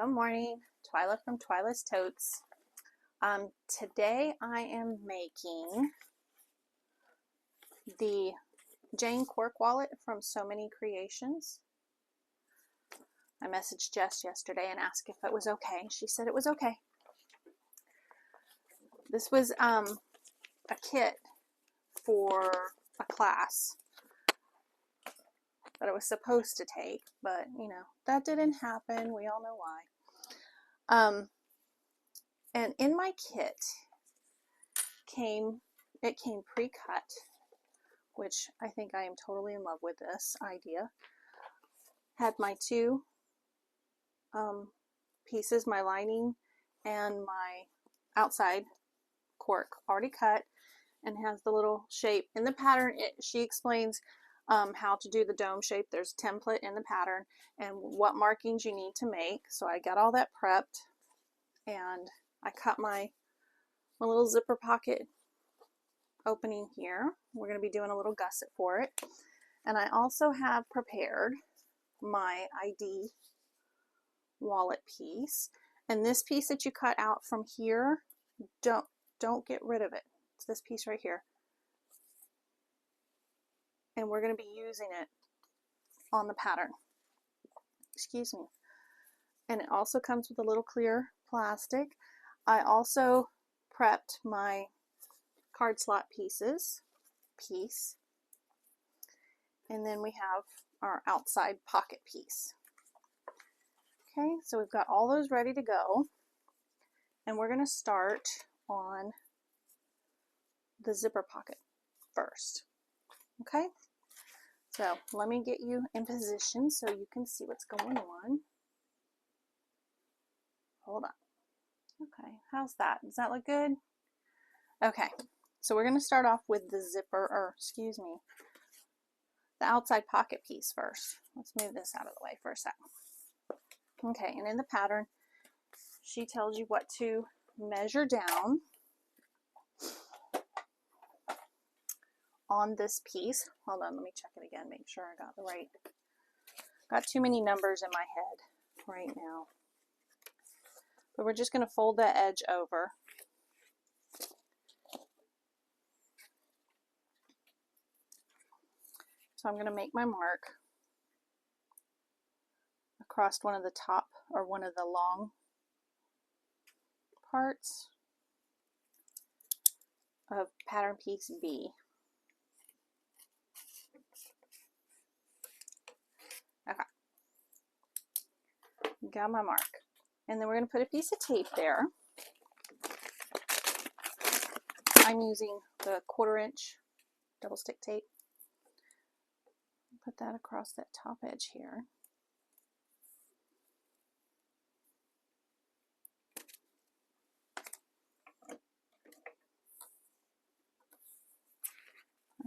Good morning, Twyla from Twyla's Totes. Today I am making the Jane Cork wallet from So Many Creations. I messaged Jess yesterday and asked if it was okay. She said it was okay. This was a kit for a class that I was supposed to take, but you know, that didn't happen. We all know why. And in my kit came pre-cut, which I think I am totally in love with this idea. Had my two pieces, my lining and my outside cork already cut, and has the little shape in the pattern. She explains how to do the dome shape. There's a template in the pattern and what markings you need to make. So I got all that prepped, and I cut my little zipper pocket opening here. We're going to be doing a little gusset for it. And I also have prepared my ID wallet piece. And this piece that you cut out from here, don't get rid of it. It's this piece right here. And we're going to be using it on the pattern. Excuse me. And it also comes with a little clear plastic. I also prepped my card slot piece. And then we have our outside pocket piece. Okay, so we've got all those ready to go. And we're going to start on the zipper pocket first. Okay, so let me get you in position so you can see what's going on. Hold on. Okay, how's that? Does that look good? Okay, so we're going to start off with the zipper, or excuse me, the outside pocket piece first. Let's move this out of the way for a second. Okay, and in the pattern, she tells you what to measure down on this piece. Hold on, let me check it again, make sure I got the right. Got too many numbers in my head right now. But we're just going to fold that edge over. So I'm going to make my mark across one of the top, or one of the long parts of pattern piece B. Okay. Got my mark. And then we're going to put a piece of tape there. I'm using the 1/4 inch double stick tape. Put that across that top edge here.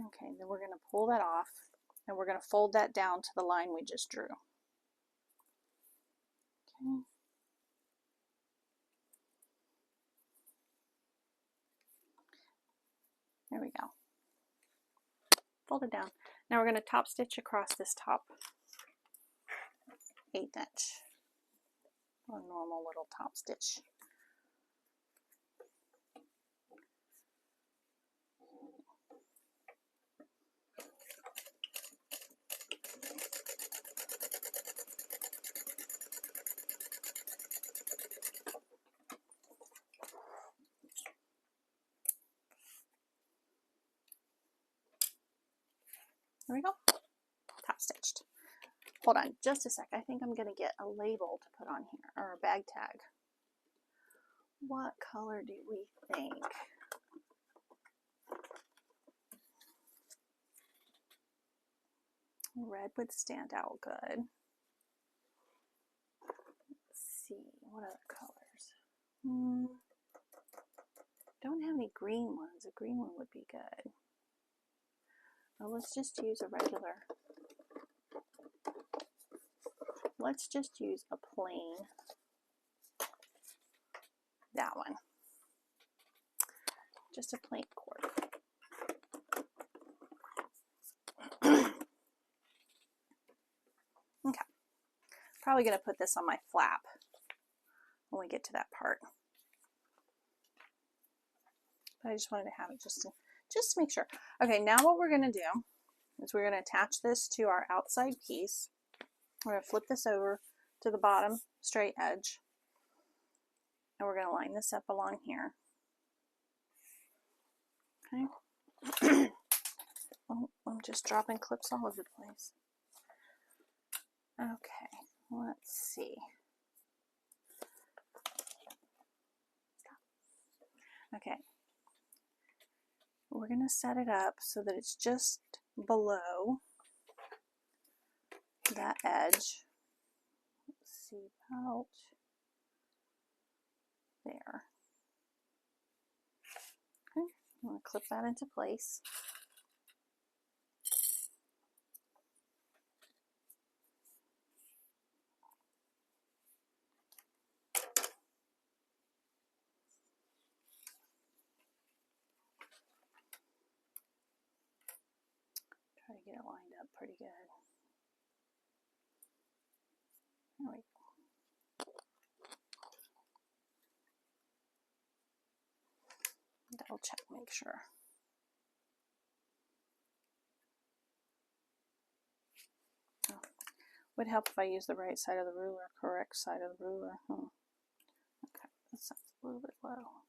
Okay, then we're going to pull that off, and we're going to fold that down to the line we just drew. Okay. There we go. Fold it down. Now we're going to top stitch across this top 1/8 inch. A normal little top stitch. There we go. Top stitched. Hold on just a sec. I think I'm going to get a label to put on here, or a bag tag. What color do we think? Red would stand out good. Let's see, what other colors? Don't have any green ones. A green one would be good. Well, let's just use a regular. Let's just use a plain, that one. Just a plain cord. Okay. Probably going to put this on my flap when we get to that part. But I just wanted to have it just to make sure. Okay, now what we're going to do is we're going to attach this to our outside piece. We're going to flip this over to the bottom straight edge, and we're going to line this up along here. Okay. Oh, I'm just dropping clips all over the place. Okay, let's see. Okay, we're going to set it up so that it's just below that edge. Let's see, about there. Okay, I'm going to clip that into place. Try to get it lined up pretty good. There we go. Double check, make sure. Oh. Would help if I use the right side of the ruler, correct side of the ruler. Okay, that sounds a little bit low.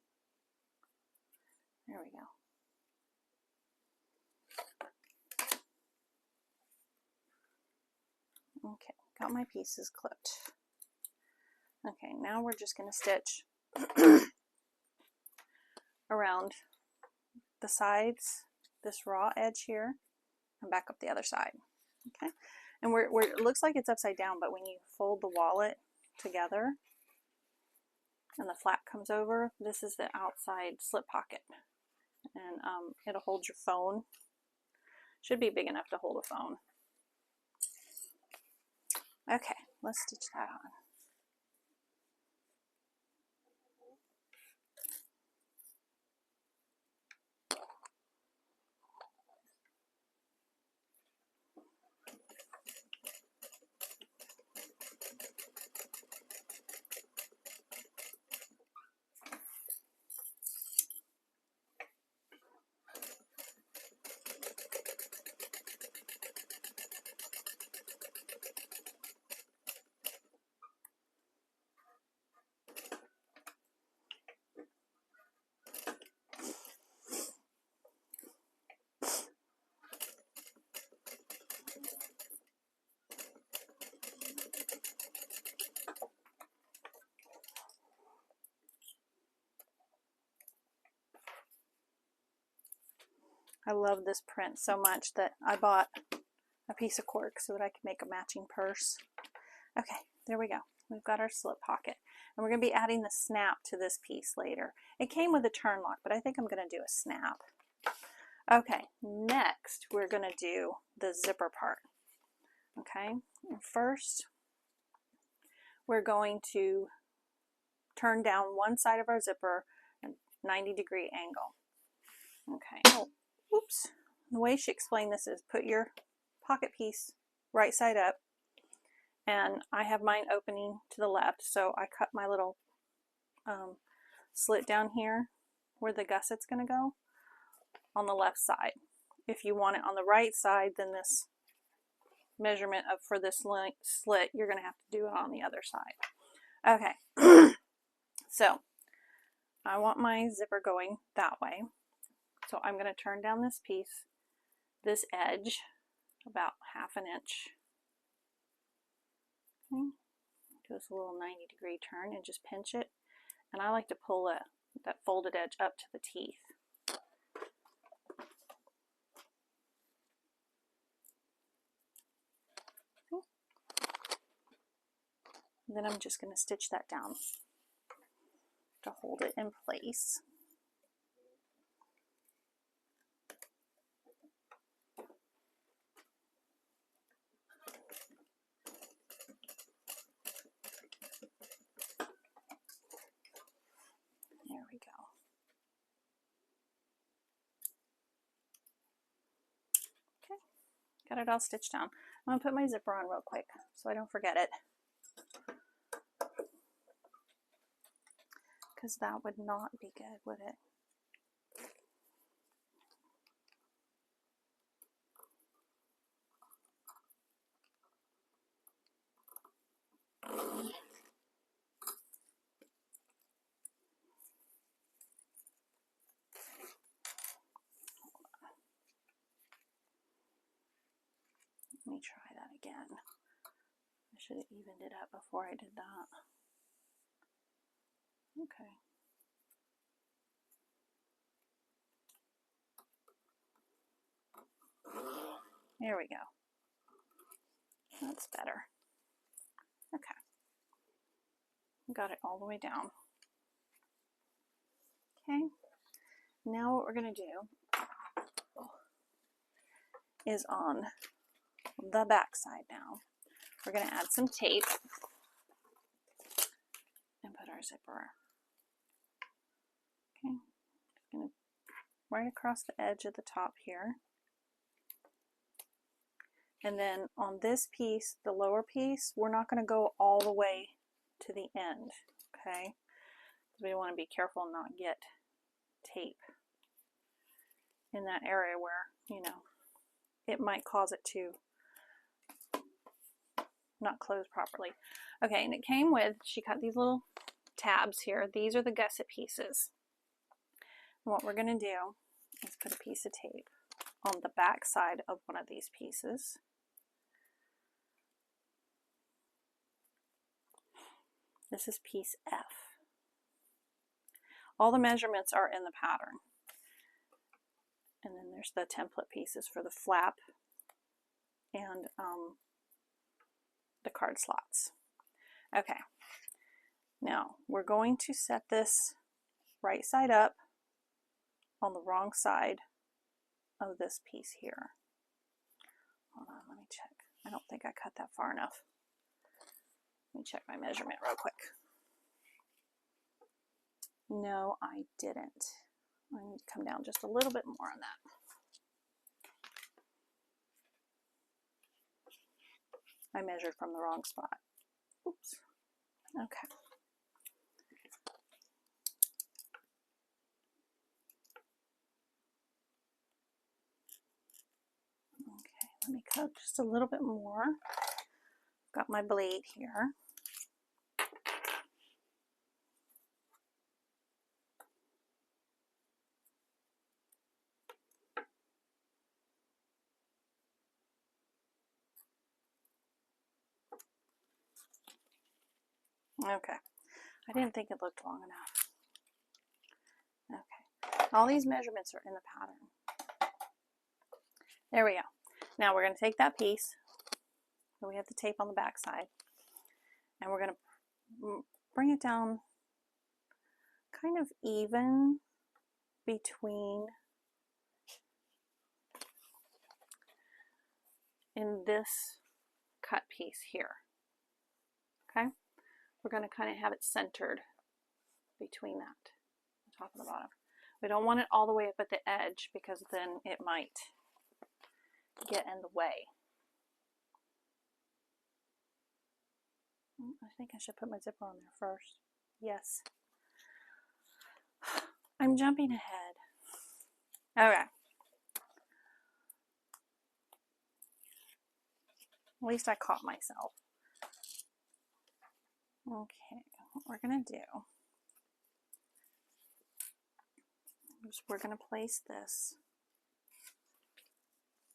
There we go. Okay, got my pieces clipped. Okay, now we're just going to stitch around the sides, this raw edge here, and back up the other side. Okay, and it looks like it's upside down, but when you fold the wallet together and the flap comes over, this is the outside slip pocket, and it'll hold your phone. Should be big enough to hold a phone. Okay, let's stitch that on. I love this print so much that I bought a piece of cork so that I could make a matching purse. Okay, there we go. We've got our slip pocket. And we're going to be adding the snap to this piece later. It came with a turn lock, but I think I'm going to do a snap. Okay, next we're going to do the zipper part. Okay, and first we're going to turn down one side of our zipper at a 90-degree angle. Okay, oh, oops. The way she explained this is put your pocket piece right side up, and I have mine opening to the left, so I cut my little slit down here where the gusset's going to go on the left side. If you want it on the right side, then this measurement for this slit, you're going to have to do it on the other side. Okay, so I want my zipper going that way. So I'm going to turn down this piece, this edge, about 1/2 inch. Okay. Do this little 90-degree turn and just pinch it. And I like to pull that folded edge up to the teeth. Okay. Then I'm just going to stitch that down to hold it in place. There we go. Okay, got it all stitched down. I'm going to put my zipper on real quick so I don't forget it. because that would not be good, would it? Let me try that again. I should have evened it up before I did that. Okay. There we go. That's better. Okay. Got it all the way down. Okay. Now what we're going to do is on the back side now, we're going to add some tape and put our zipper. Okay. Just going to right across the edge of the top here. And then on this piece, the lower piece, we're not going to go all the way to the end, okay? Because we want to be careful and not get tape in that area where, you know, it might cause it to not close properly. Okay, and it came with, she cut these little tabs here. These are the gusset pieces. And what we're going to do is put a piece of tape on the back side of one of these pieces. This is piece F. All the measurements are in the pattern. And then there's the template pieces for the flap and the card slots. Okay, now we're going to set this right side up on the wrong side of this piece here. Hold on, let me check. I don't think I cut that far enough. Let me check my measurement real quick. No, I didn't. I need to come down just a little bit more on that. I measured from the wrong spot. Oops. Okay. Okay, let me cut just a little bit more. Got my blade here. Okay, I didn't think it looked long enough. Okay, all these measurements are in the pattern. There we go. Now we're going to take that piece, and we have the tape on the back side, and we're going to bring it down kind of even between in this cut piece here. Okay, we're going to kind of have it centered between that, the top and the bottom. We don't want it all the way up at the edge because then it might get in the way. I think I should put my zipper on there first. Yes. I'm jumping ahead. Okay. At least I caught myself. Okay, what we're going to do is we're going to place this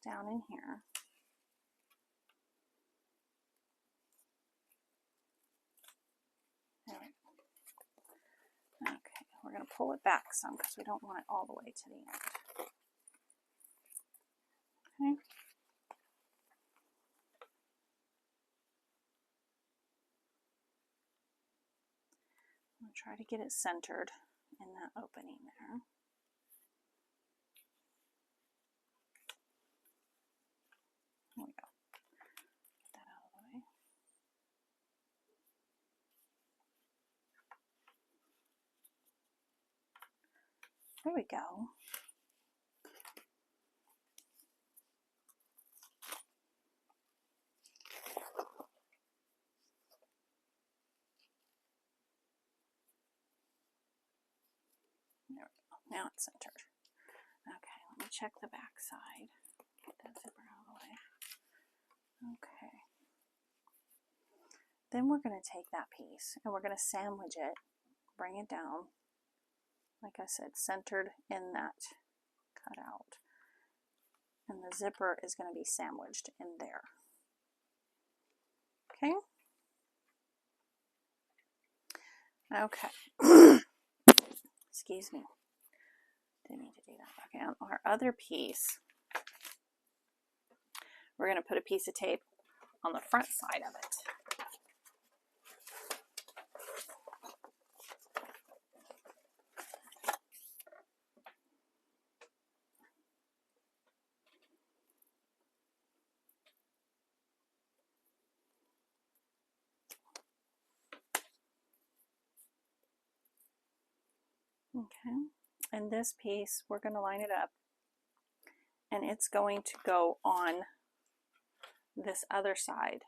down in here. There we go. Okay, we're going to pull it back some because we don't want it all the way to the end. Okay. I'm going to try to get it centered in that opening there. There we go. Get that out of the way. There we go. Now it's centered. Okay, let me check the back side. Get that zipper out of the way. Okay. Then we're going to take that piece and we're going to sandwich it, bring it down, like I said, centered in that cutout. And the zipper is going to be sandwiched in there. Okay? Okay. Excuse me. Didn't need to do that. Okay, on our other piece, we're going to put a piece of tape on the front side of it. Okay, and this piece, we're going to line it up, and it's going to go on this other side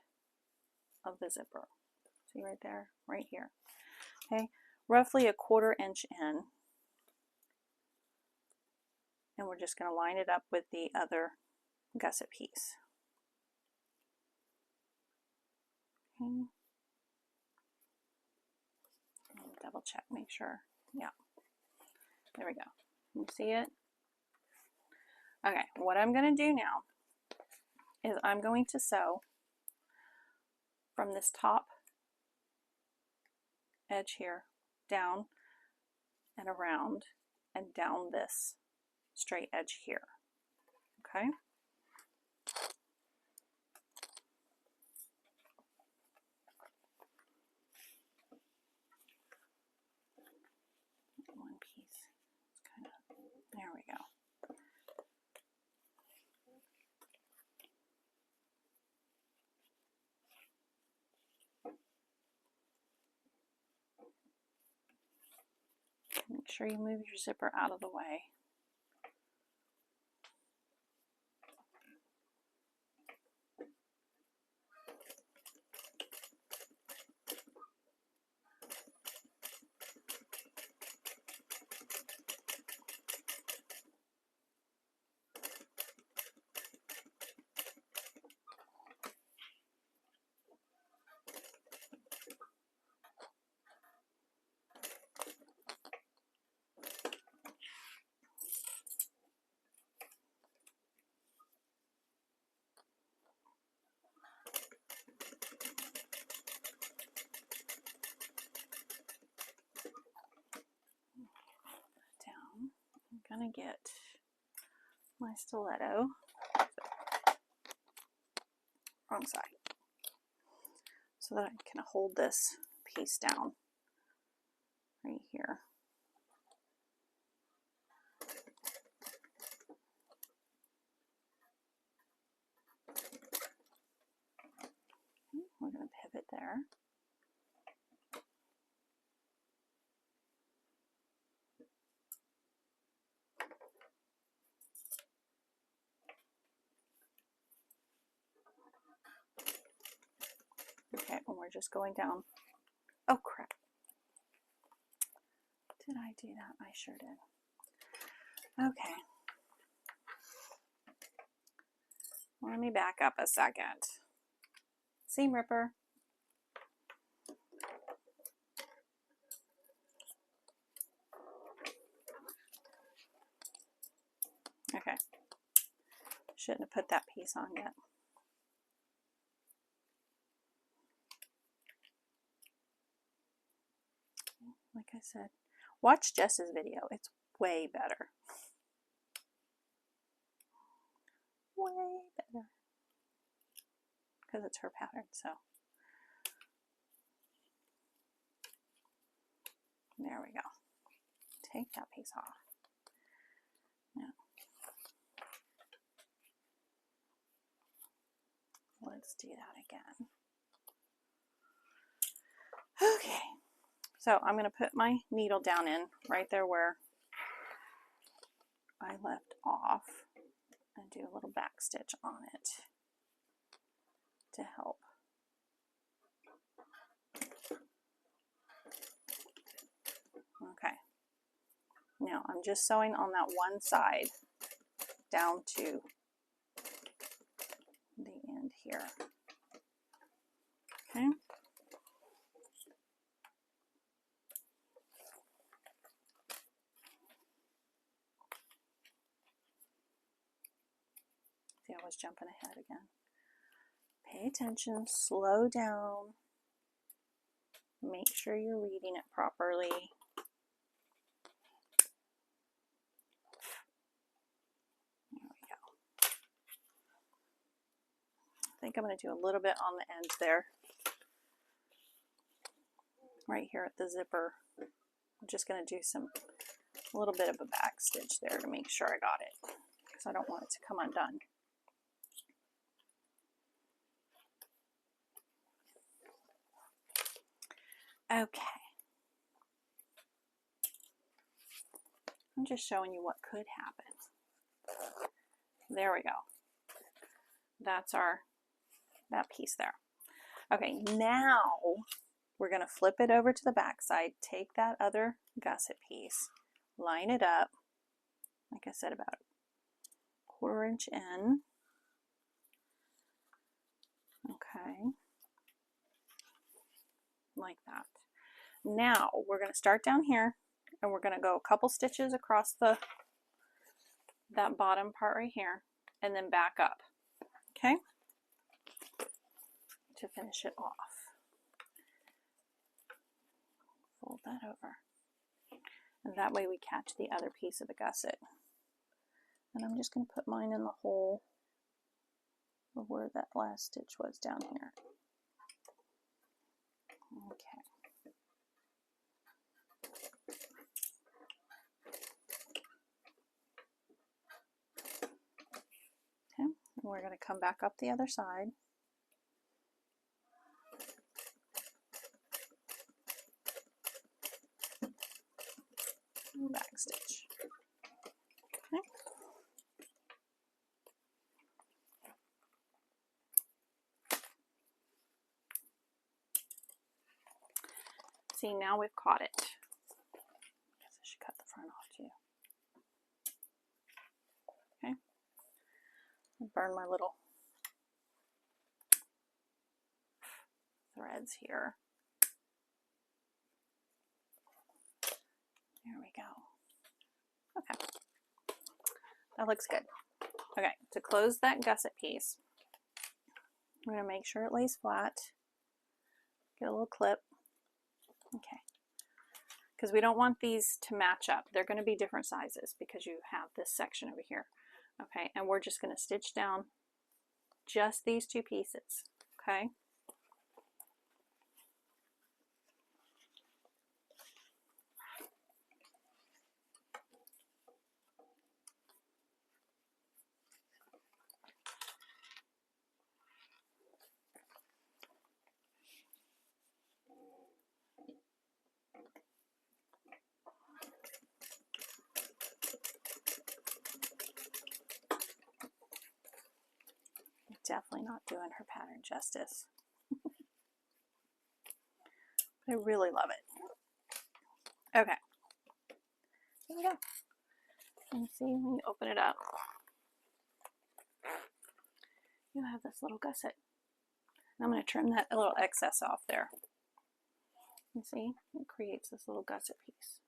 of the zipper. See right there, right here. Okay, roughly a 1/4 inch in, and we're just going to line it up with the other gusset piece. Okay. Double check, make sure. Yeah. There we go. You see it? Okay, what I'm going to do now is I'm going to sew from this top edge here down and around and down this straight edge here. Okay? One piece. It's kind of, there we go. Make sure you move your zipper out of the way. I'm gonna get my stiletto, wrong side, so that I can hold this piece down right here. We're going to pivot there. Okay, and we're just going down. Oh crap. Did I do that? I sure did. Okay. Let me back up a second. Seam ripper. Okay. Shouldn't have put that piece on yet. Like I said, watch Jess's video. It's way better. Way better. Because it's her pattern, so. There we go. Take that piece off. Now, let's do that again. Okay. So I'm going to put my needle down in right there where I left off and do a little back stitch on it to help. Okay. Now I'm just sewing on that one side down to the end here. Okay. See, I was jumping ahead again. Pay attention, slow down, make sure you're reading it properly. There we go. I think I'm going to do a little bit on the end there. Right here at the zipper. I'm just going to do a little bit of a back stitch there to make sure I got it, because I don't want it to come undone. Okay. I'm just showing you what could happen. There we go. That's that piece there. Okay, now we're going to flip it over to the back side, take that other gusset piece, line it up, like I said, about a 1/4 inch in. Okay, like that. Now we're going to start down here, and we're going to go a couple stitches across that bottom part right here, and then back up, okay, to finish it off. Fold that over, and that way we catch the other piece of the gusset. And I'm just going to put mine in the hole of where that last stitch was down here. Okay. Okay, and we're going to come back up the other side. Back stitch. Okay. See, now we've caught it. I guess I should cut the front off too. Okay. Burn my little threads here. There we go. Okay. That looks good. Okay, to close that gusset piece, I'm going to make sure it lays flat. Get a little clip. Okay. Because we don't want these to match up. They're going to be different sizes because you have this section over here. Okay, and we're just going to stitch down just these two pieces. Okay. Definitely not doing her pattern justice. I really love it. Okay. There we go. And see, when you open it up, you have this little gusset. And I'm going to trim that little excess off there. You see, it creates this little gusset piece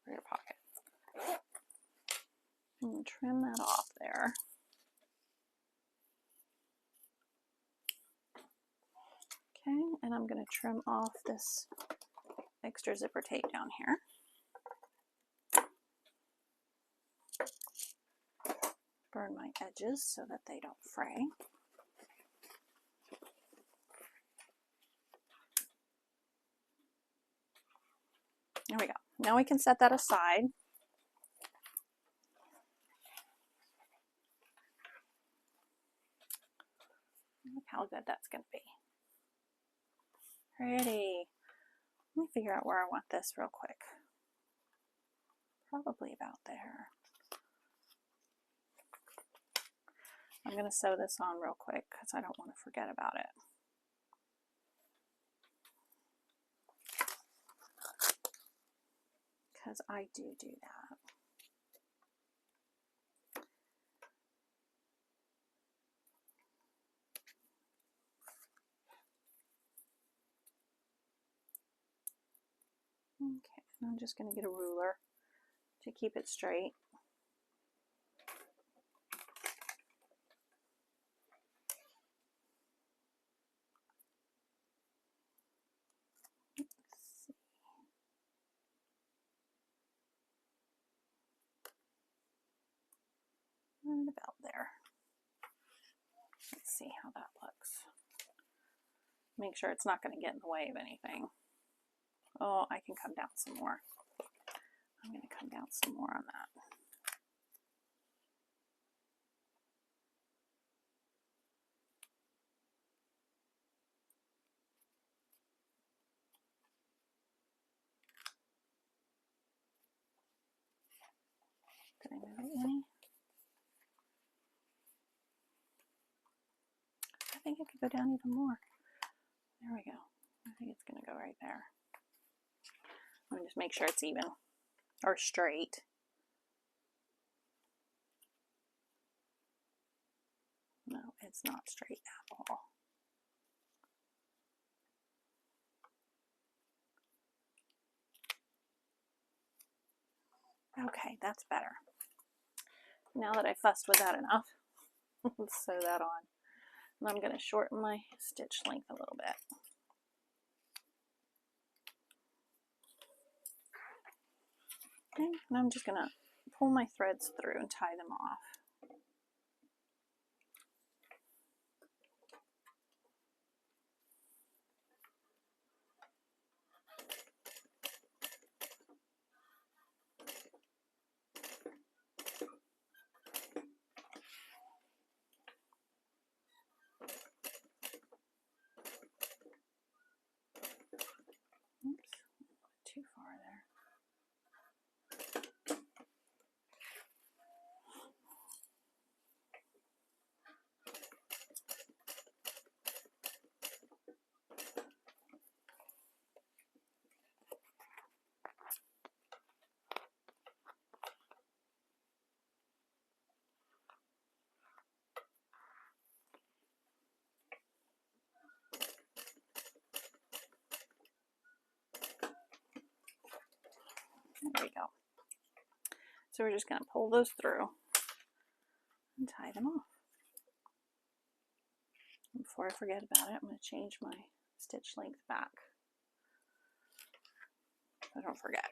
for your pocket. I'm going to trim that off there. Okay, and I'm going to trim off this extra zipper tape down here. Burn my edges so that they don't fray. There we go. Now we can set that aside. Look how good that's going to be. Pretty. Let me figure out where I want this real quick. Probably about there. I'm going to sew this on real quick because I don't want to forget about it. because I do that. Okay, I'm just going to get a ruler to keep it straight. And about there. Let's see how that looks. Make sure it's not going to get in the way of anything. Oh, I can come down some more. I'm going to come down some more on that. Did I move it any? I think it could go down even more. There we go. I think it's going to go right there. Let me just make sure it's even or straight. No, it's not straight at all. Okay, that's better. Now that I fussed with that enough, let's sew that on. And I'm going to shorten my stitch length a little bit. Okay, and I'm just going to pull my threads through and tie them off. Oops, too far there. There we go. So we're just going to pull those through and tie them off. And before I forget about it, I'm going to change my stitch length back. So I don't forget.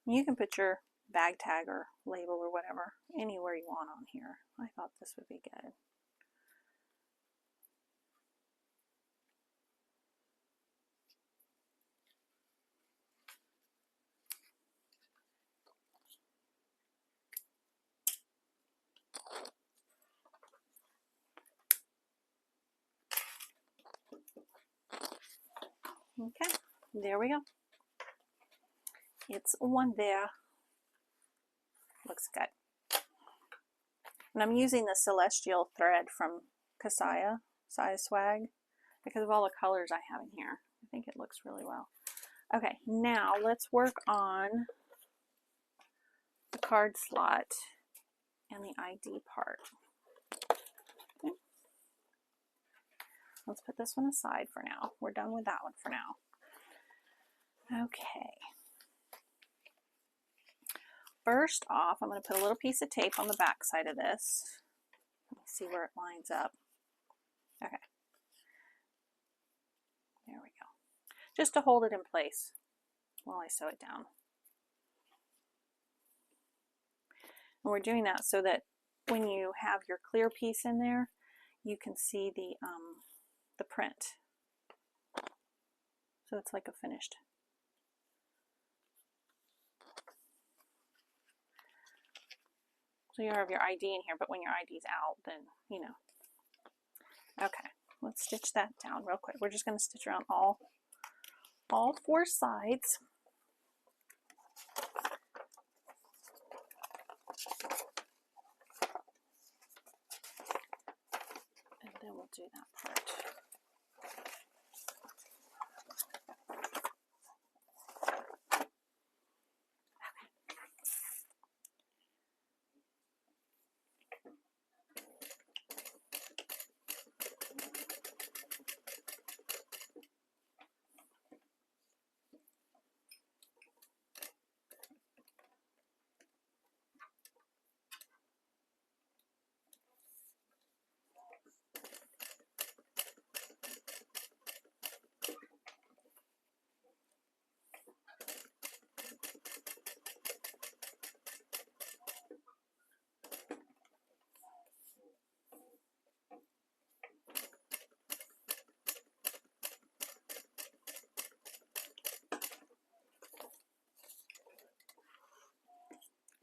You can put your bag tag or label or whatever anywhere you want on here. I thought this would be good. Okay, there we go. It's one there. Looks good. And I'm using the Celestial thread from Kasaya Swag because of all the colors I have in here. I think it looks really well. Okay, now let's work on the card slot and the ID part. Okay. Let's put this one aside for now. We're done with that one for now. Okay. First off, I'm going to put a little piece of tape on the back side of this. Let's see where it lines up. Okay. There we go. Just to hold it in place while I sew it down. And we're doing that so that when you have your clear piece in there, you can see the print. So it's like a finished. So you have your ID in here, but when your ID's out, then, you know. Okay, let's stitch that down real quick. We're just going to stitch around all 4 sides. And then we'll do that part.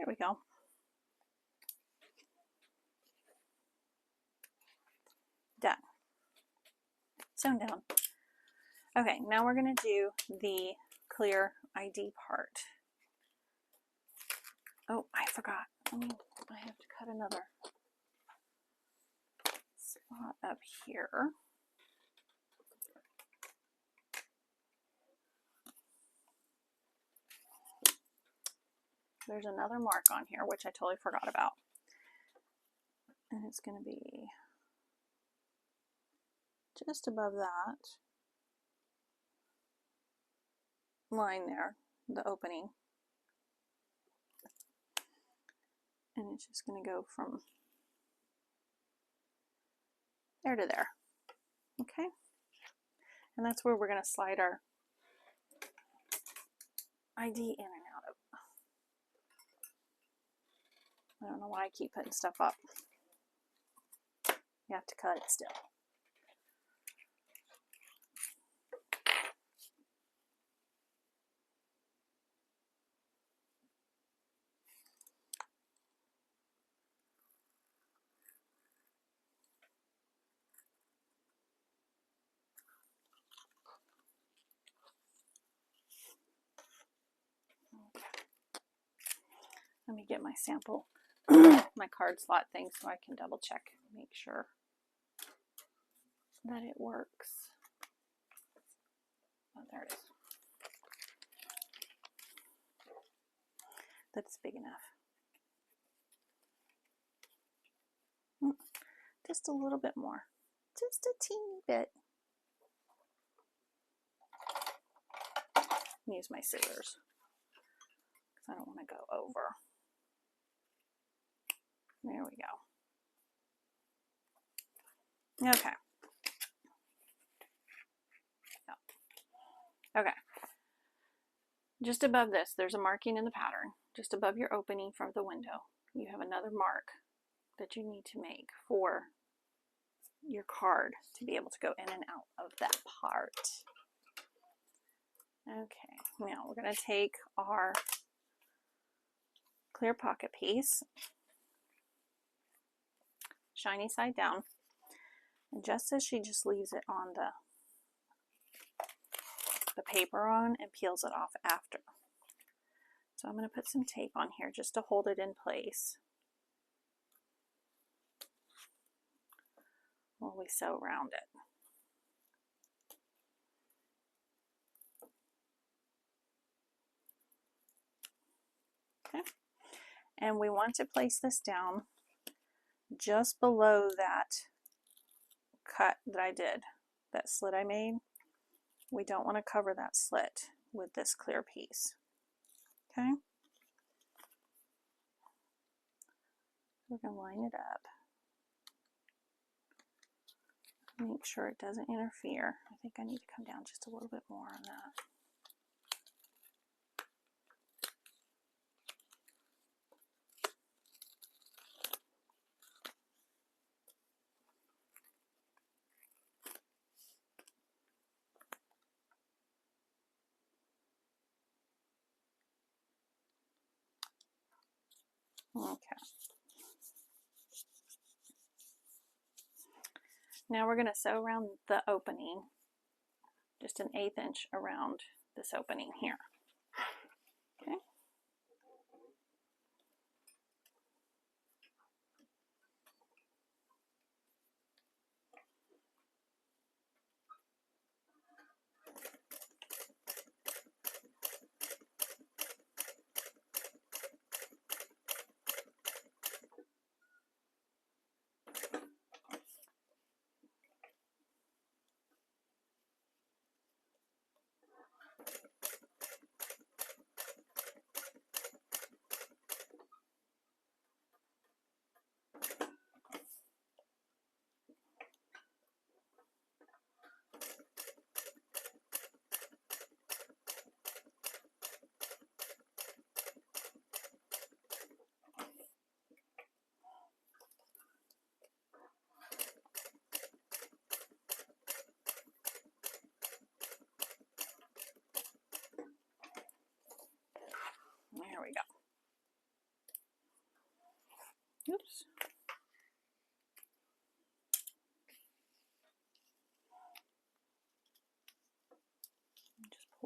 There we go. Done. Sewn down. Okay, now we're going to do the clear ID part. Oh, I forgot. I have to cut another spot up here. There's another mark on here, which I totally forgot about. And it's going to be just above that line there, the opening. And it's just going to go from there to there. Okay? And that's where we're going to slide our ID in and out of. I don't know why I keep putting stuff up. You have to cut it still. Let me get my sample, my card slot thing, so I can double check, make sure that it works. Oh, there it is. That's big enough. Just a little bit more. Just a teeny bit. Use my scissors because I don't want to go over. There we go. Okay. Okay. Just above this, there's a marking in the pattern. Just above your opening from the window, you have another mark that you need to make for your card to be able to go in and out of that part. Okay, now we're going to take our clear pocket piece, shiny side down, and just as she just leaves it on the paper on and peels it off after. So I'm going to put some tape on here just to hold it in place while we sew around it. Okay, and we want to place this down just below that cut that I did, that slit I made. We don't want to cover that slit with this clear piece. Okay, we're going to line it up. Make sure it doesn't interfere. I think I need to come down just a little bit more on that. Okay. Now we're going to sew around the opening, just an 1/8 inch around this opening here. Okay.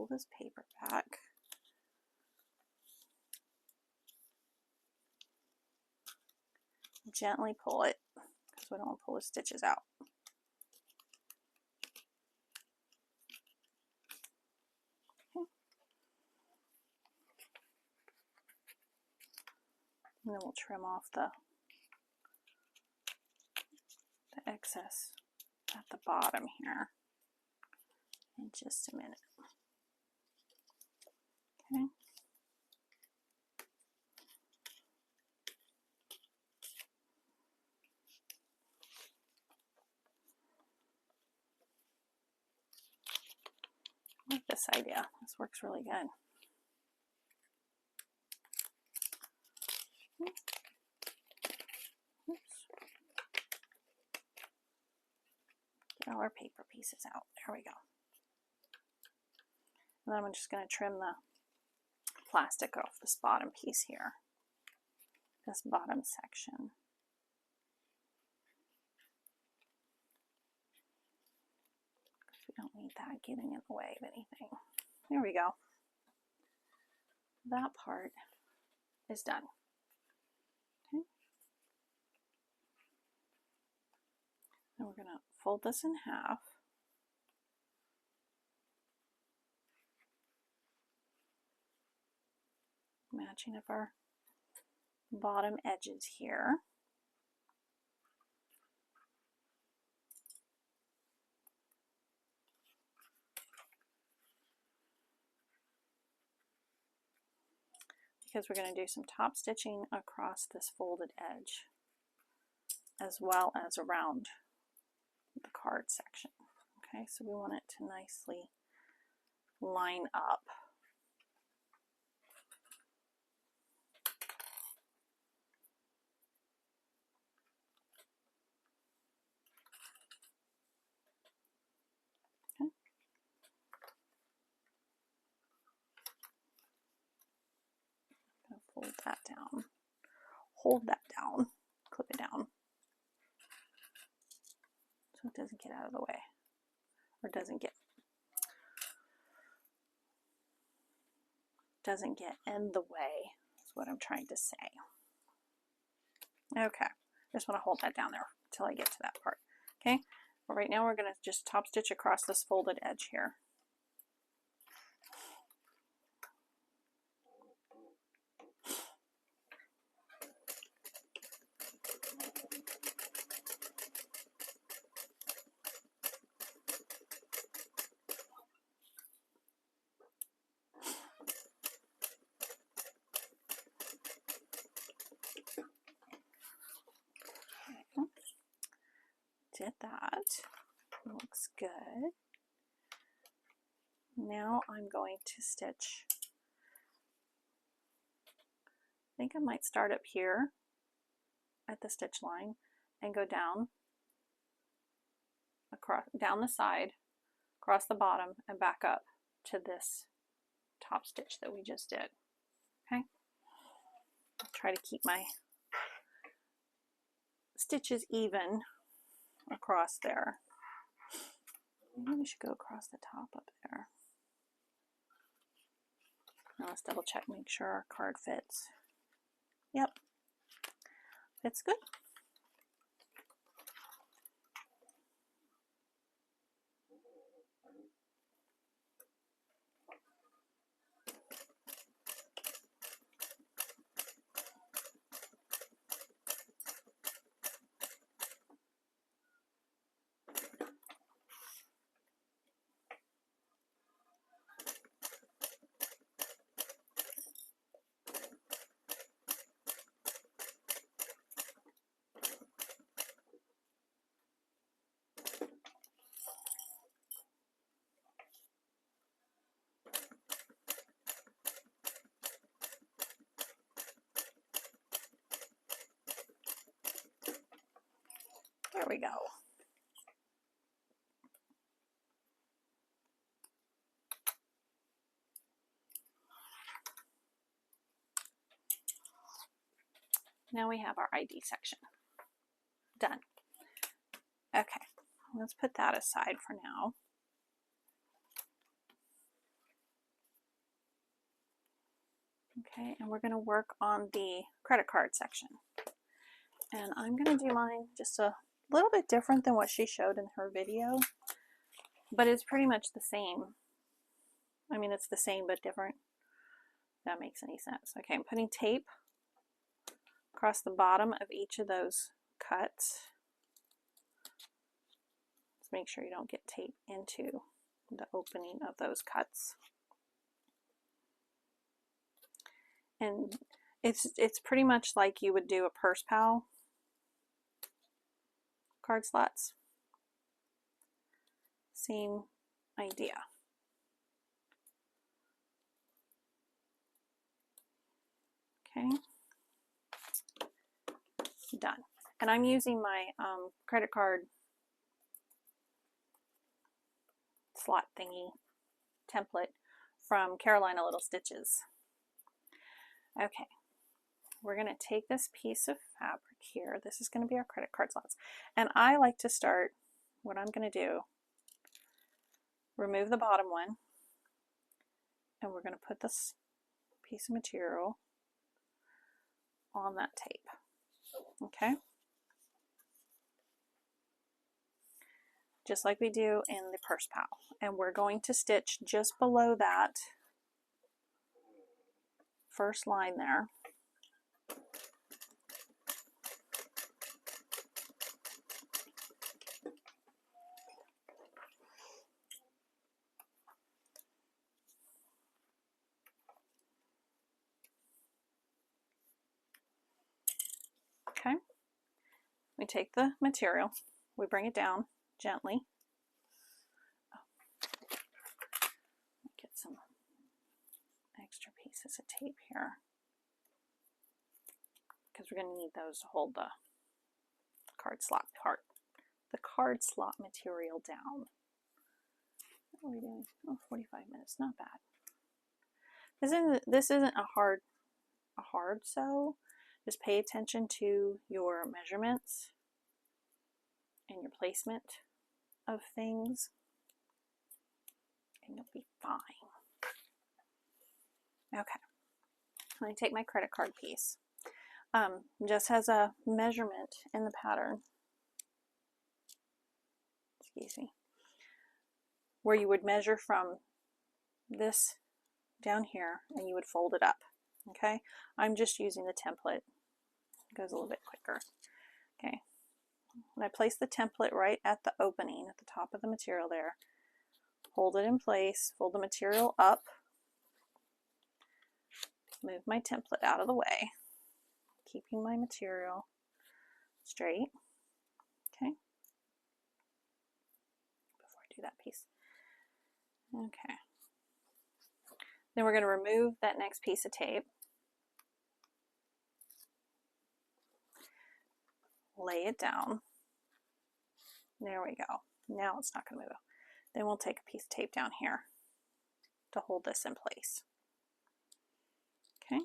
pull this paper back. Gently pull it because we don't want to pull the stitches out. Okay. And then we'll trim off the excess at the bottom here in just a minute. Okay. I like this idea. This works really good. Oops. Get all our paper pieces out. There we go. And then I'm just going to trim the plastic off this bottom piece here, this bottom section. We don't need that getting in the way of anything. There we go. That part is done. Okay. Now we're going to fold this in half. Matching up our bottom edges here. Because we're going to do some top stitching across this folded edge as well as around the card section. Okay, so we want it to nicely line up. Okay. I'm going to fold that down, hold that down, clip it down so it doesn't get out of the way, or doesn't get in the way, is what I'm trying to say. Okay, just want to hold that down there until I get to that part. Okay, but right now we're going to just top stitch across this folded edge here. Did that. Looks good. Now I'm going to stitch. I think I might start up here at the stitch line and go down across, down the side, across the bottom, and back up to this top stitch that we just did. Okay. I'll try to keep my stitches even across there. Maybe we should go across the top up there. Now let's double check, make sure our card fits. Yep, fits good. There we go. Now we have our ID section done. Okay, let's put that aside for now. Okay, and we're going to work on the credit card section. And I'm going to do mine just a little bit different than what she showed in her video, but it's pretty much the same. I mean, it's the same but different, if that makes any sense. Okay, I'm putting tape across the bottom of each of those cuts. Let's make sure you don't get tape into the opening of those cuts. And it's pretty much like you would do a purse pal card slots. Same idea. Okay, done. And I'm using my credit card slot thingy template from Carolina Little Stitches. Okay, we're going to take this piece of fabric here. This is going to be our credit card slots. And I like to start, what I'm going to do, remove the bottom one, and we're going to put this piece of material on that tape. Okay? Just like we do in the purse pal. And we're going to stitch just below that first line there. Okay, we take the material, we bring it down gently. Get some extra pieces of tape here because we're going to need those to hold the card slot part, the card slot material down. What are we doing? Oh, 45 minutes, not bad. This isn't a hard sew. Just pay attention to your measurements and your placement of things, and you'll be fine. Okay, I'm going to take my credit card piece. Just has a measurement in the pattern, excuse me, where you would measure from this down here and you would fold it up. Okay, I'm just using the template. It goes a little bit quicker. Okay, when I place the template right at the opening at the top of the material there, hold it in place, fold the material up, move my template out of the way, keeping my material straight. Okay, before I do that piece. Okay, then we're going to remove that next piece of tape, lay it down. There we go. Now it's not going to move. Then we'll take a piece of tape down here to hold this in place. Okay.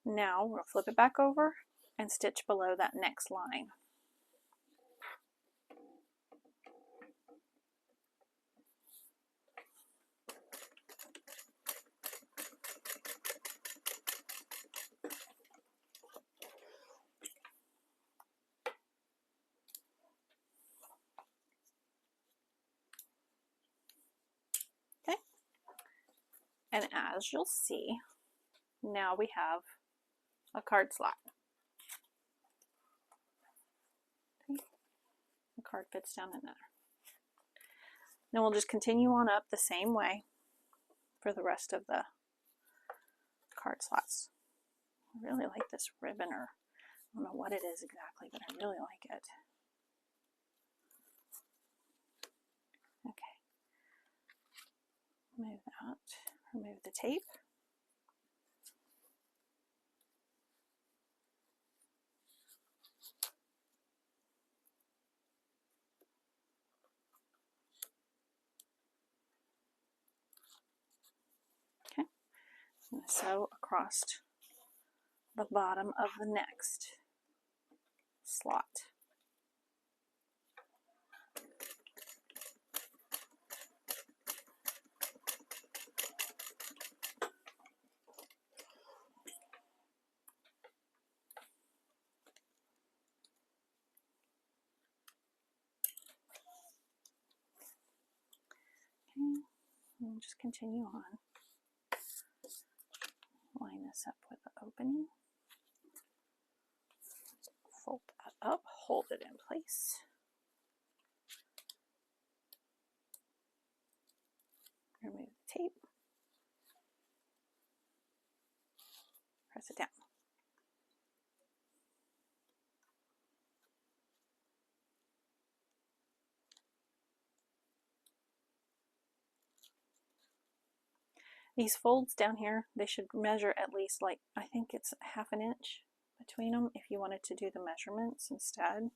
Now we'll flip it back over and stitch below that next line. Okay. And as you'll see, now we have a card slot. Okay. The card fits down in there. Then we'll just continue on up the same way for the rest of the card slots. I really like this ribbon, or I don't know what it is exactly, but I really like it. Okay. Remove that. Remove the tape. Okay. I'm going to sew across the bottom of the next slot. just continue on. Line this up with the opening. Fold that up, hold it in place. Remove the tape. Press it down. These folds down here, they should measure at least, like, I think it's ½ an inch between them if you wanted to do the measurements instead.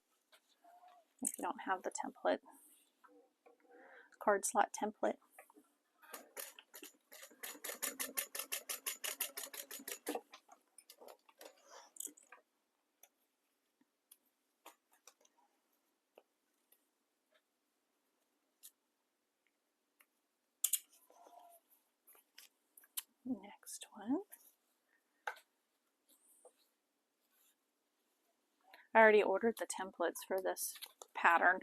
If you don't have the template, card slot template. Next one. I already ordered the templates for this pattern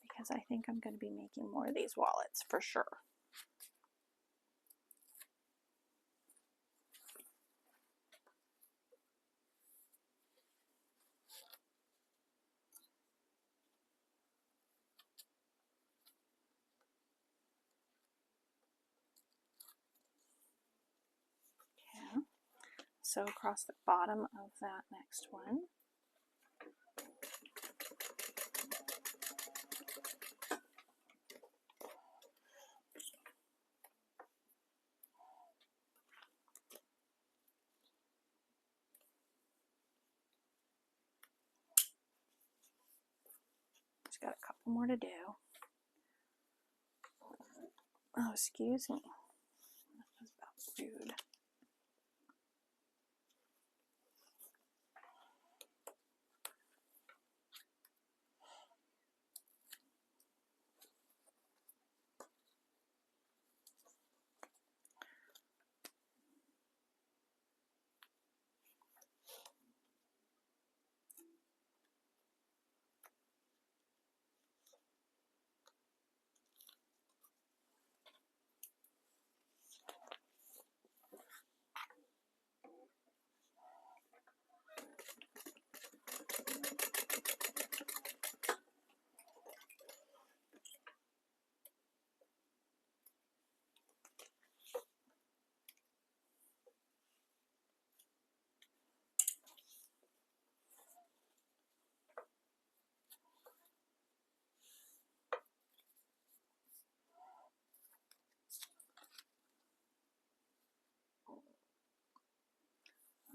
because I think I'm going to be making more of these wallets for sure. So across the bottom of that next one, just got a couple more to do. Oh, excuse me. That was about rude.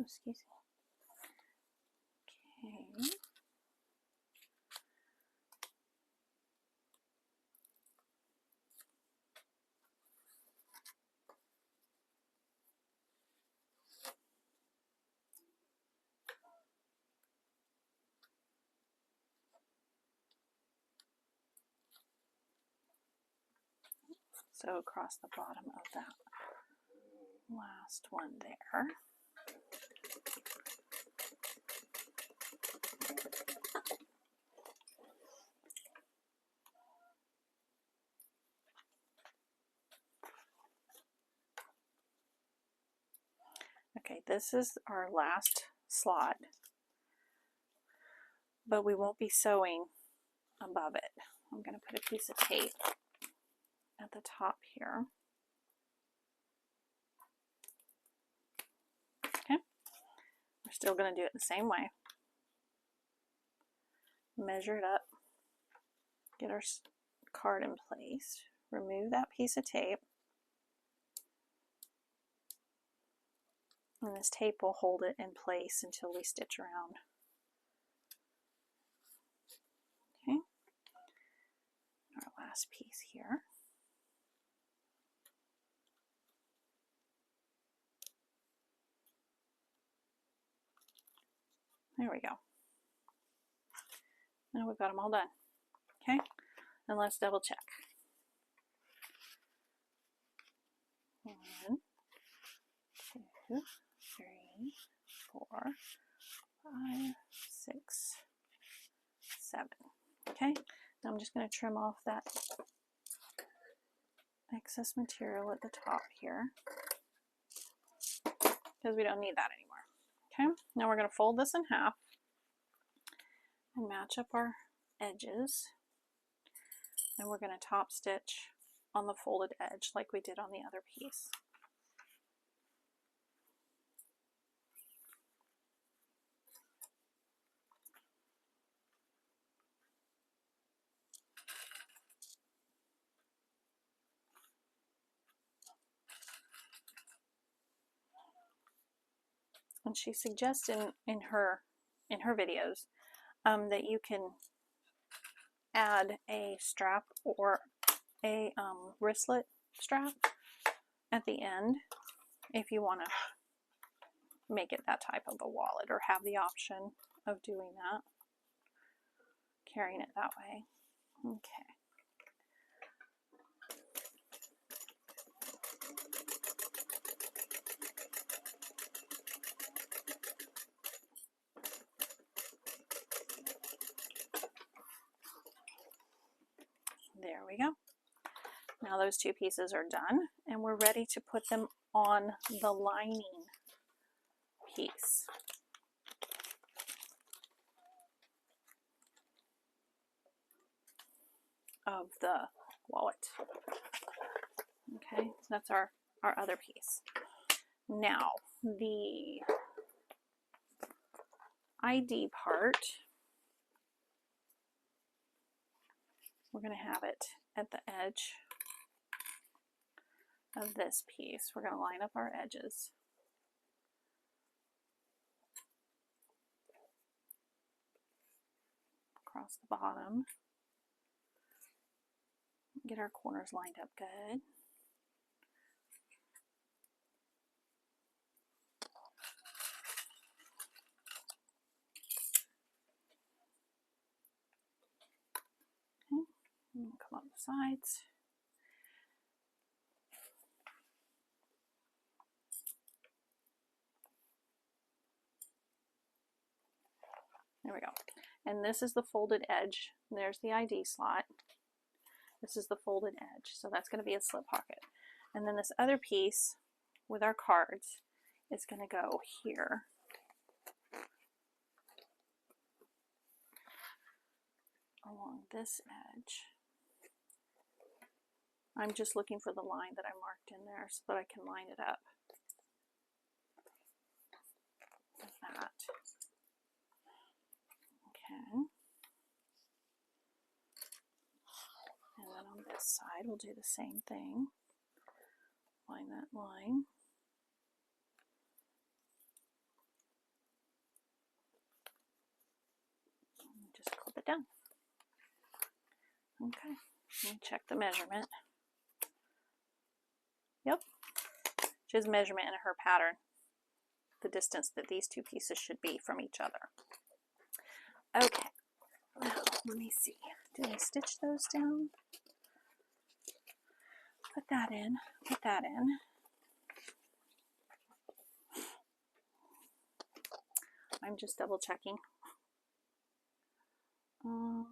Oh, excuse me. Okay. So across the bottom of that last one there. Okay, this is our last slot, but we won't be sewing above it. I'm going to put a piece of tape at the top here. Okay, we're still going to do it the same way. Measure it up, get our card in place, remove that piece of tape, and this tape will hold it in place until we stitch around. Okay, our last piece here. There we go. Now we've got them all done. Okay, and let's double check. 1, 2, 3, 4, 5, 6, 7. Okay, I'm just going to trim off that excess material at the top here because we don't need that anymore. Okay, now we're going to fold this in half and match up our edges, and we're going to top stitch on the folded edge like we did on the other piece. And she suggests in her videos that you can add a strap or a wristlet strap at the end if you want to make it that type of a wallet, or have the option of doing that, carrying it that way. Okay. There we go. Now those two pieces are done, and we're ready to put them on the lining piece. Of the wallet. Okay, that's our other piece. Now the ID part, we're going to have it at the edge of this piece. We're going to line up our edges. Across the bottom. Get our corners lined up good. Okay, and come up the sides. There we go. And this is the folded edge. There's the ID slot. This is the folded edge, so that's going to be a slip pocket. And then this other piece with our cards is going to go here. Along this edge. I'm just looking for the line that I marked in there so that I can line it up. Like that. Okay. And then on this side, we'll do the same thing. Line that line. And just clip it down. Okay. Let me check the measurement. Yep. She has measurement in her pattern, the distance that these two pieces should be from each other. Okay. Now, let me see. Did I stitch those down? Put that in. Put that in. I'm just double checking. Okay.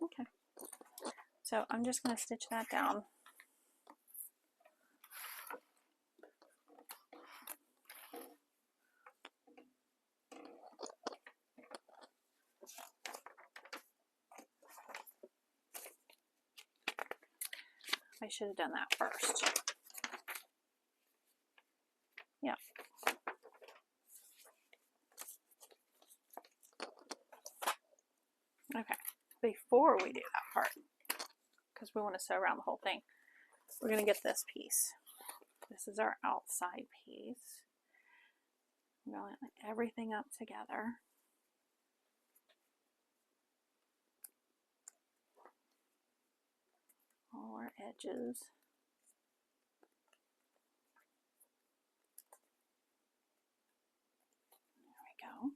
Okay. So I'm just going to stitch that down. I should have done that first. Yeah. Okay. Before we do that part, because we want to sew around the whole thing, we're going to get this piece. This is our outside piece. I'm going to line everything up together. All our edges. There we go.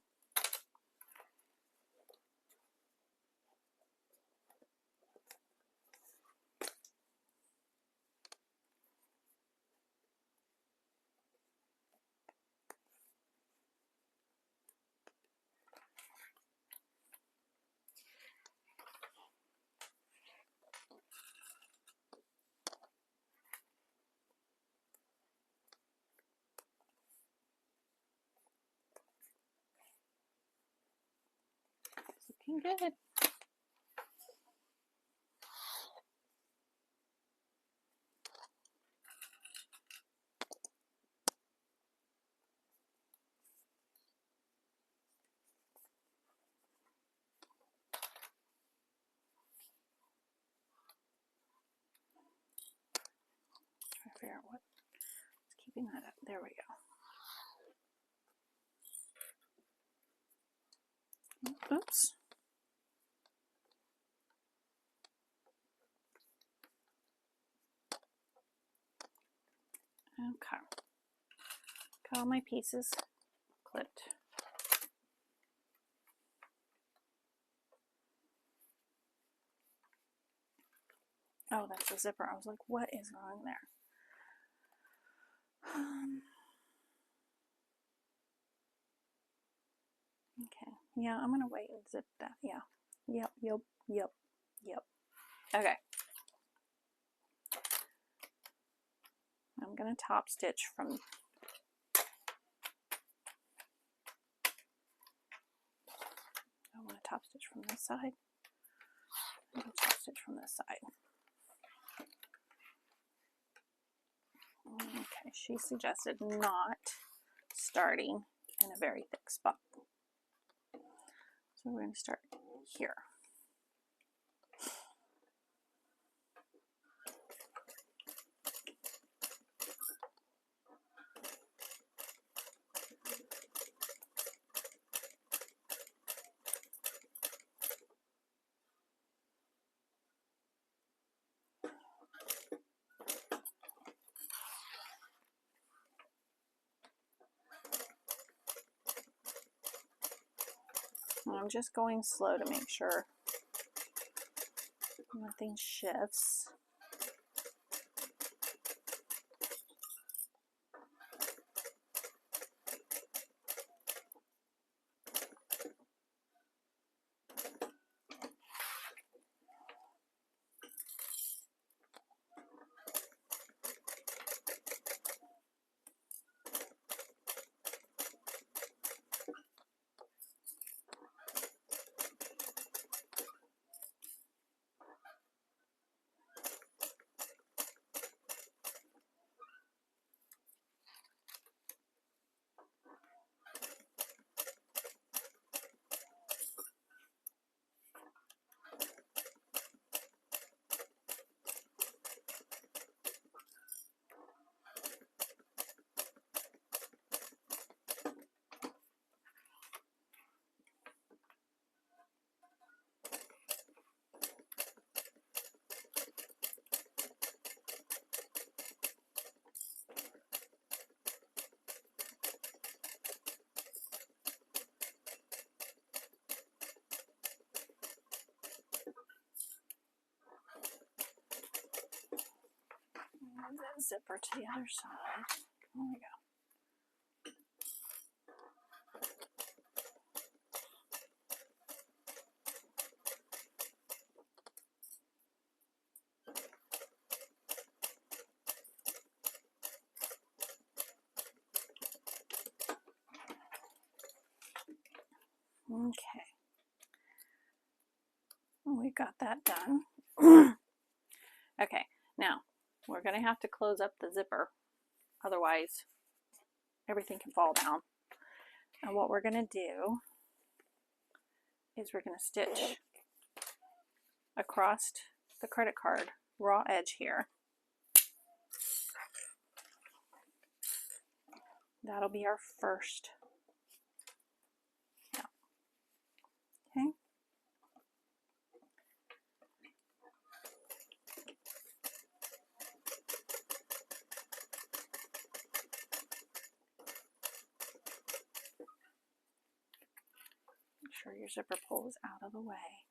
looking good. Try to figure out what's keeping that up. There we go. Oops. Okay. Got all my pieces clipped. Oh, that's a zipper. I was like, what is wrong there? Okay. Yeah, I'm going to wait and zip that. Yeah. Yep. Okay. I'm going to top stitch from I want to top stitch from this side. I'm going to top stitch from this side. Okay, she suggested not starting in a very thick spot. So we're going to start here. I'm just going slow to make sure nothing shifts. Move that zipper to the other side. There we go. Okay, well, we got that done. Okay, now we're going to have to close up the zipper, otherwise everything can fall down. And what we're going to do is we're going to stitch across the credit card raw edge here. That'll be our first. Yeah. Okay. Make sure your zipper pull is out of the way.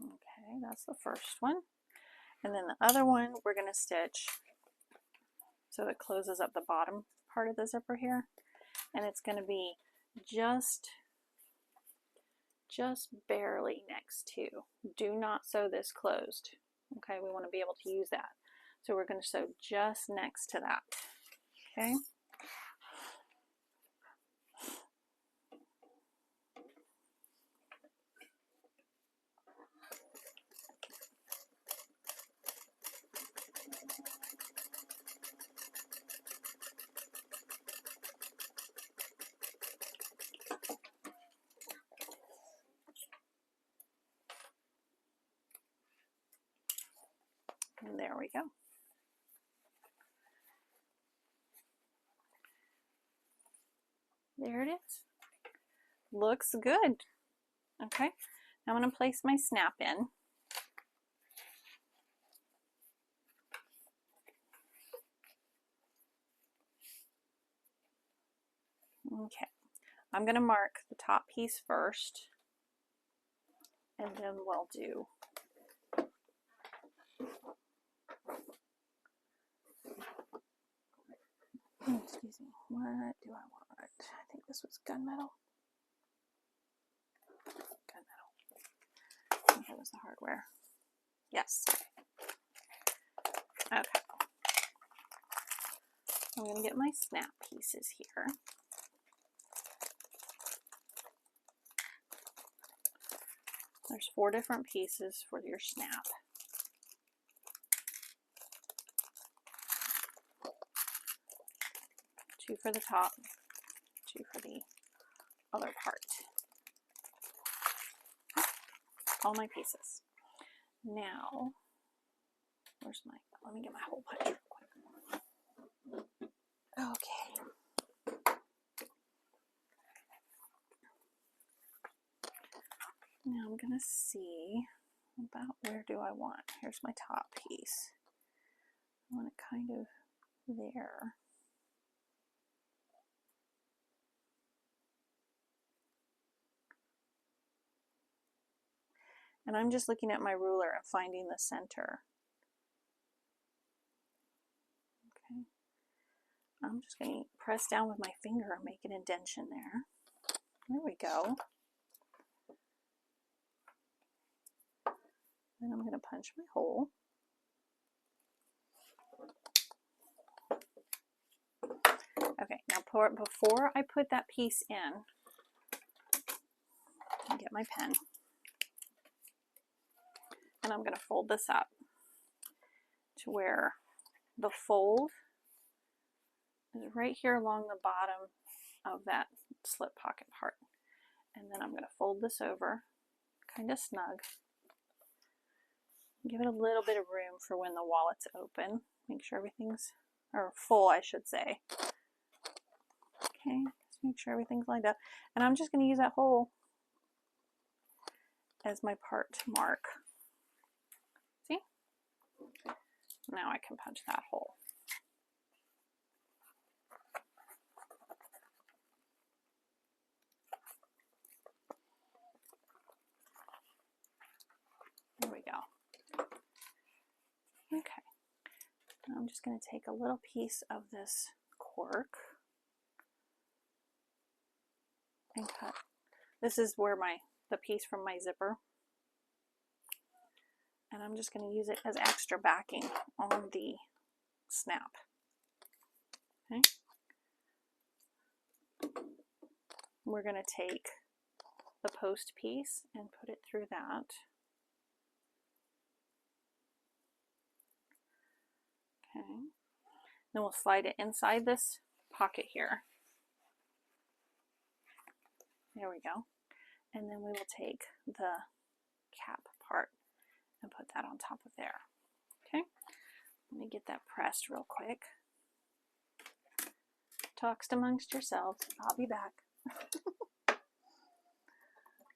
Okay, that's the first one. And then the other one we're going to stitch so it closes up the bottom part of the zipper here. And it's going to be just barely next to. Do not sew this closed. Okay, we want to be able to use that. So we're going to sew just next to that. Okay. And there we go. There it is. Looks good. Okay, now I'm going to place my snap in. Okay, I'm going to mark the top piece first, and then we'll do excuse me, what do I want? I think this was gunmetal. Gunmetal. I think that was the hardware. Yes. Okay. I'm going to get my snap pieces here. There's 4 different pieces for your snap. Two for the top, 2 for the other part. All my pieces. Now, where's my, let me get my hole punch real quick. Okay. Now I'm going to see about where do I want. Here's my top piece. I want it kind of there. And I'm just looking at my ruler and finding the center. Okay. I'm just going to press down with my finger and make an indentation there. There we go. Then I'm going to punch my hole. Okay, now before I put that piece in, I'll get my pen. And I'm going to fold this up to where the fold is right here along the bottom of that slip pocket part. And then I'm going to fold this over, kind of snug. Give it a little bit of room for when the wallet's open. Make sure everything's, or full I should say. Okay, just make sure everything's lined up. And I'm just going to use that hole as my part to mark. See? Now I can punch that hole. There we go. Okay. Now I'm just going to take a little piece of this cork and cut. This is where the piece from my zipper. And I'm just going to use it as extra backing on the snap. Okay. We're going to take the post piece and put it through that. Okay. Then we'll slide it inside this pocket here. There we go. And then we will take the cap part and put that on top of there. Okay. Let me get that pressed real quick. Talks amongst yourselves. I'll be back.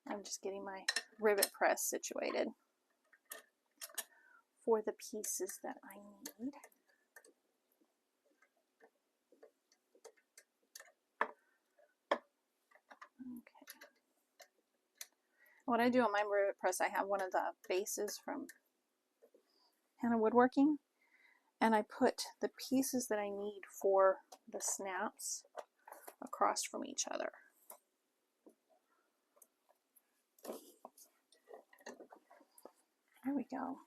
I'm just getting my rivet press situated for the pieces that I need. Okay. What I do on my rivet press, I have one of the bases from Hannah Woodworking, and I put the pieces that I need for the snaps across from each other. There we go.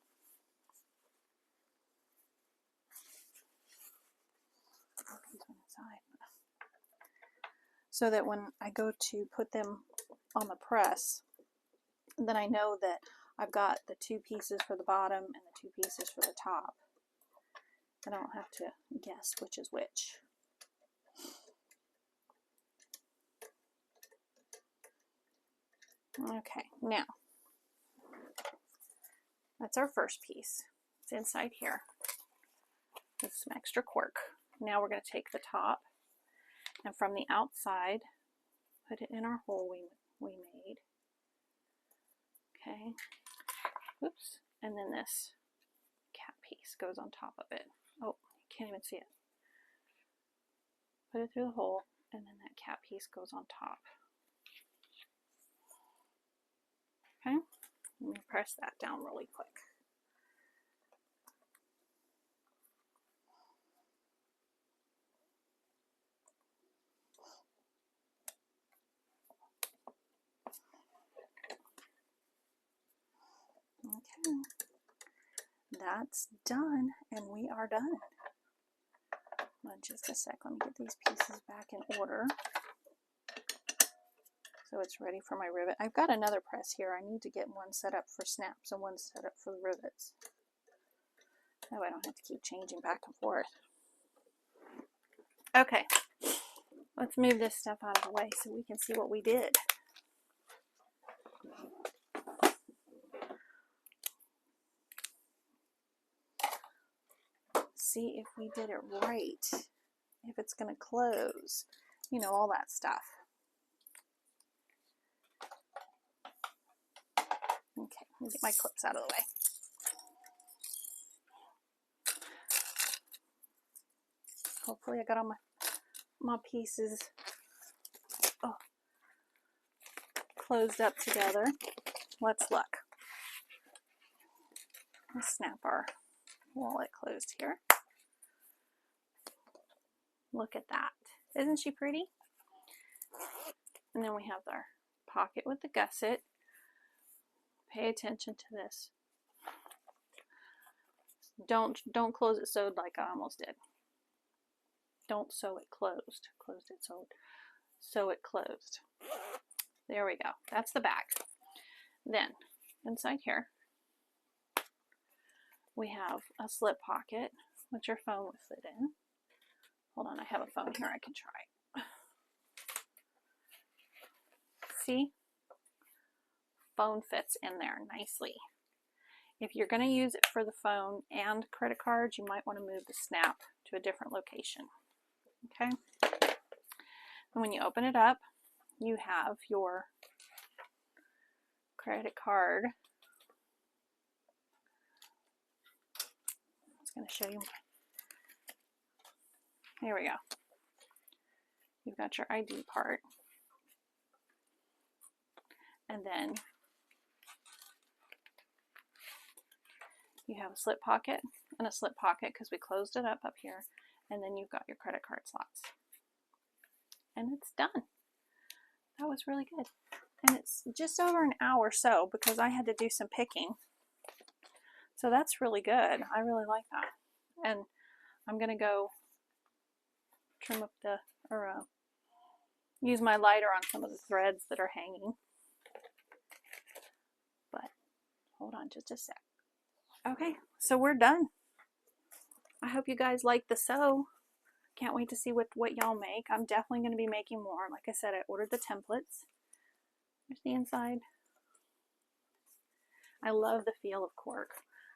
so that when I go to put them on the press, then I know that I've got the 2 pieces for the bottom and the 2 pieces for the top. I don't have to guess which is which. Okay, now that's our first piece. It's inside here with some extra cork. Now we're going to take the top and from the outside put it in our hole we made. Okay, oops, and then this cap piece goes on top of it. Oh, you can't even see it. Put it through the hole, and then that cap piece goes on top. Okay, let me press that down really quick. Okay, that's done, and we are done. Just a sec, let me get these pieces back in order so it's ready for my rivet. I've got another press here. I need to get one set up for snaps and one set up for the rivets. That way I don't have to keep changing back and forth. Okay, let's move this stuff out of the way so we can see what we did. See if we did it right, if it's going to close, you know, all that stuff. Okay, let me get my clips out of the way. Hopefully I got all my pieces closed up together. Let's look. Let's snap our wallet closed here. Look at that. Isn't she pretty? And then we have our pocket with the gusset. Pay attention to this. Don't close it sewed like I almost did. Don't sew it closed. Closed it sewed. Sew it closed. There we go. That's the back. Then inside here we have a slip pocket which your phone would fit in. Hold on, I have a phone here I can try. See? Phone fits in there nicely. If you're going to use it for the phone and credit cards, you might want to move the snap to a different location. Okay? And when you open it up, you have your credit card. I was going to show you. Here we go. You've got your ID part. And then you have a slip pocket and a slip pocket because we closed it up here. And then you've got your credit card slots. And it's done. That was really good. And it's just over an hour or so because I had to do some picking. So that's really good. I really like that. And I'm going to go trim up use my lighter on some of the threads that are hanging. But hold on just a sec. Okay, so we're done. I hope you guys like the sew. Can't wait to see what y'all make. I'm definitely going to be making more. Like I said, I ordered the templates. There's the inside. I love the feel of cork.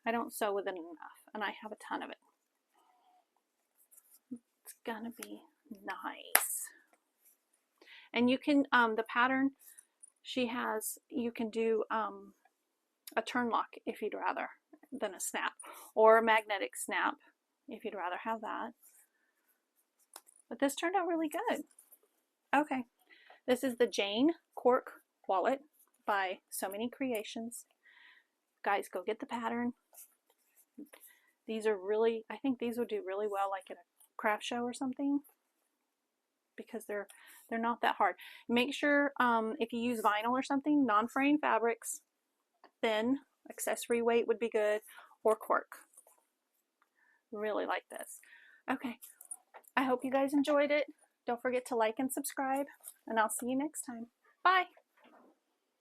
I don't sew with it enough, and I have a ton of it. It's gonna be nice. And you can, the pattern she has, you can do a turn lock if you'd rather than a snap, or a magnetic snap if you'd rather have that. But this turned out really good. Okay, this is the Jane Cork wallet by So Many Creations. Guys, go get the pattern. These are really, I think these would do really well like at a craft show or something because they're not that hard. Make sure if you use vinyl or something, non-fraying fabrics, thin, accessory weight would be good, or cork. Really like this. Okay, I hope you guys enjoyed it. Don't forget to like and subscribe, and I'll see you next time. Bye.